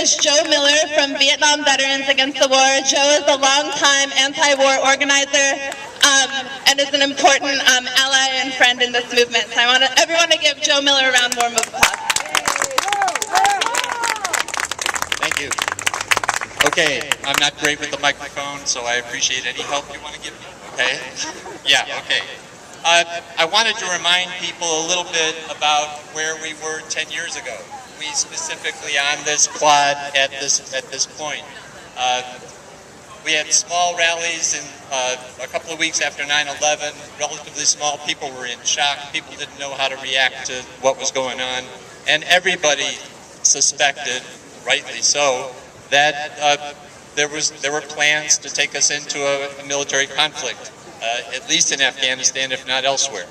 is Joe Miller from Vietnam Veterans Against the War. Joe is a longtime anti-war organizer and is an important ally and friend in this movement. So I want everyone to give Joe Miller a round of warm applause. Thank you. Okay, I'm not great with the microphone, so I appreciate any help you want to give me. Okay? Yeah, okay. I wanted to remind people a little bit about where we were 10 years ago. We specifically on this quad at this point. We had small rallies in a couple of weeks after 9/11, relatively small. People were in shock. People didn't know how to react to what was going on. And everybody suspected, rightly so, that there were plans to take us into a military conflict, at least in Afghanistan, if not elsewhere.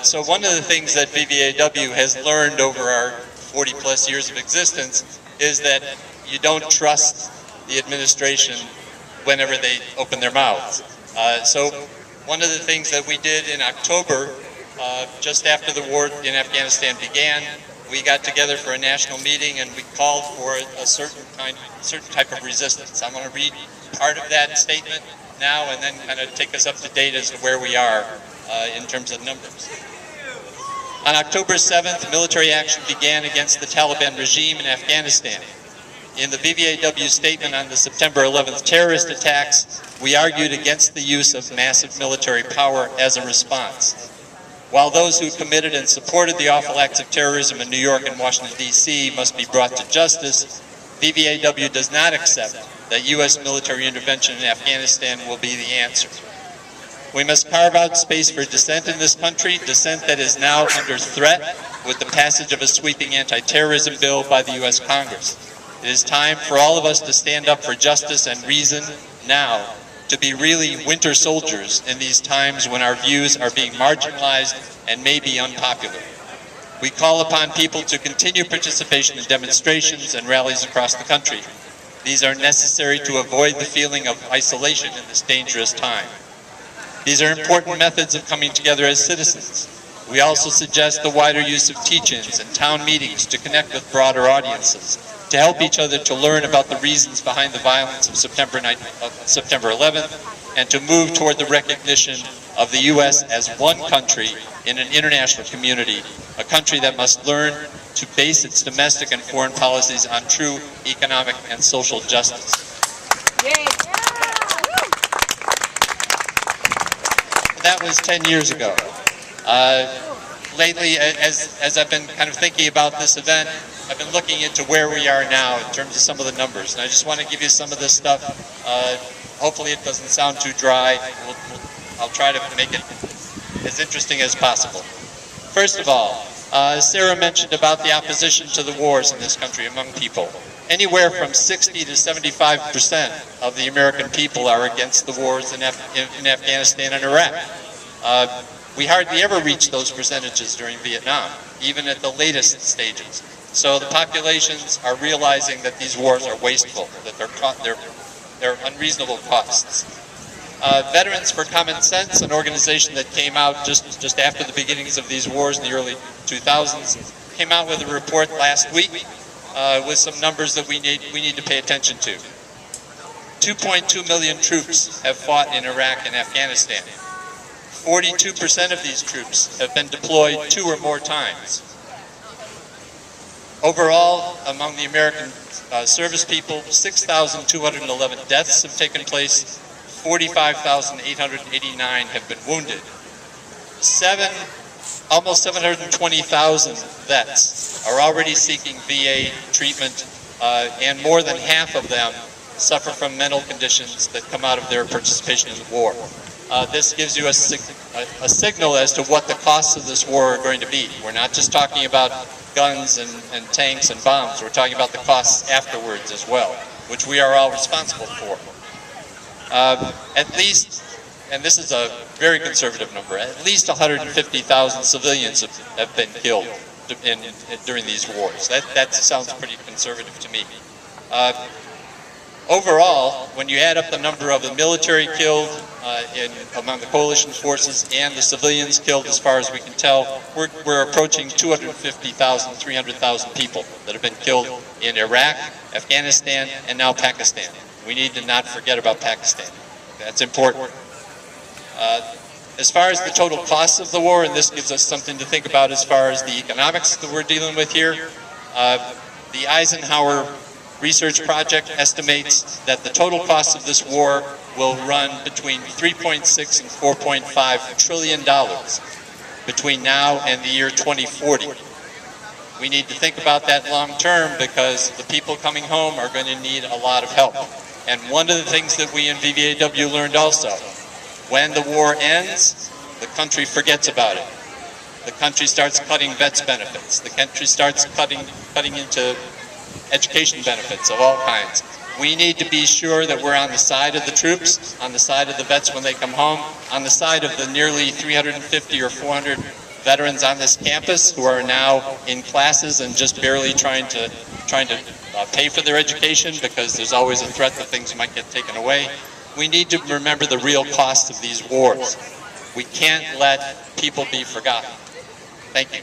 So one of the things that VVAW has learned over our 40-plus years of existence is that you don't trust the administration whenever they open their mouths. So one of the things that we did in October, just after the war in Afghanistan began, we got together for a national meeting and we called for a certain type of resistance. I'm going to read part of that statement now and then kind of take us up to date as to where we are in terms of numbers. On October 7th, military action began against the Taliban regime in Afghanistan. In the VVAW statement on the September 11th terrorist attacks, we argued against the use of massive military power as a response. While those who committed and supported the awful acts of terrorism in New York and Washington, D.C. must be brought to justice, VVAW does not accept that U.S. military intervention in Afghanistan will be the answer. We must carve out space for dissent in this country, dissent that is now under threat with the passage of a sweeping anti-terrorism bill by the U.S. Congress. It is time for all of us to stand up for justice and reason now, to be really winter soldiers in these times when our views are being marginalized and may be unpopular. We call upon people to continue participation in demonstrations and rallies across the country. These are necessary to avoid the feeling of isolation in this dangerous time. These are important methods of coming together as citizens. We also suggest the wider use of teach-ins and town meetings to connect with broader audiences, to help each other to learn about the reasons behind the violence of September 11th, and to move toward the recognition of the U.S. as one country in an international community, a country that must learn to base its domestic and foreign policies on true economic and social justice. That was 10 years ago. Lately, as I've been kind of thinking about this event, I've been looking into where we are now in terms of some of the numbers. And I just want to give you some of this stuff. Hopefully it doesn't sound too dry. I'll try to make it as interesting as possible. First of all, Sarah mentioned about the opposition to the wars in this country among people. Anywhere from 60 to 75% of the American people are against the wars in Afghanistan and Iraq. We hardly ever reached those percentages during Vietnam, even at the latest stages. So the populations are realizing that these wars are wasteful, that they're unreasonable costs. Veterans for Common Sense, an organization that came out just after the beginnings of these wars in the early 2000s, came out with a report last week with some numbers that we need to pay attention to. 2.2 million troops have fought in Iraq and Afghanistan. 42% of these troops have been deployed 2 or more times. Overall, among the American service people, 6,211 deaths have taken place, 45,889 have been wounded. Almost 720,000 vets are already seeking VA treatment, and more than half of them suffer from mental conditions that come out of their participation in the war. This gives you a signal as to what the costs of this war are going to be. We're not just talking about guns and tanks and bombs. We're talking about the costs afterwards as well, which we are all responsible for. At least, and this is a very conservative number, at least 150,000 civilians have been killed during these wars. That sounds pretty conservative to me. Overall, when you add up the number of the military killed among the coalition forces and the civilians killed, as far as we can tell, we're approaching 250,000, 300,000 people that have been killed in Iraq, Afghanistan, and now Pakistan. We need to not forget about Pakistan. That's important. As far as the total costs of the war, and this gives us something to think about as far as the economics that we're dealing with here, the Eisenhower Research Project estimates that the total cost of this war will run between $3.6 and $4.5 trillion between now and the year 2040. We need to think about that long term because the people coming home are going to need a lot of help. And one of the things that we in VVAW learned also, when the war ends, the country forgets about it. The country starts cutting vets benefits. The country starts cutting into education benefits of all kinds. We need to be sure that we're on the side of the troops, on the side of the vets when they come home, on the side of the nearly 350 or 400 veterans on this campus who are now in classes and just barely trying to pay for their education because there's always a threat that things might get taken away. We need to remember the real cost of these wars. We can't let people be forgotten. Thank you.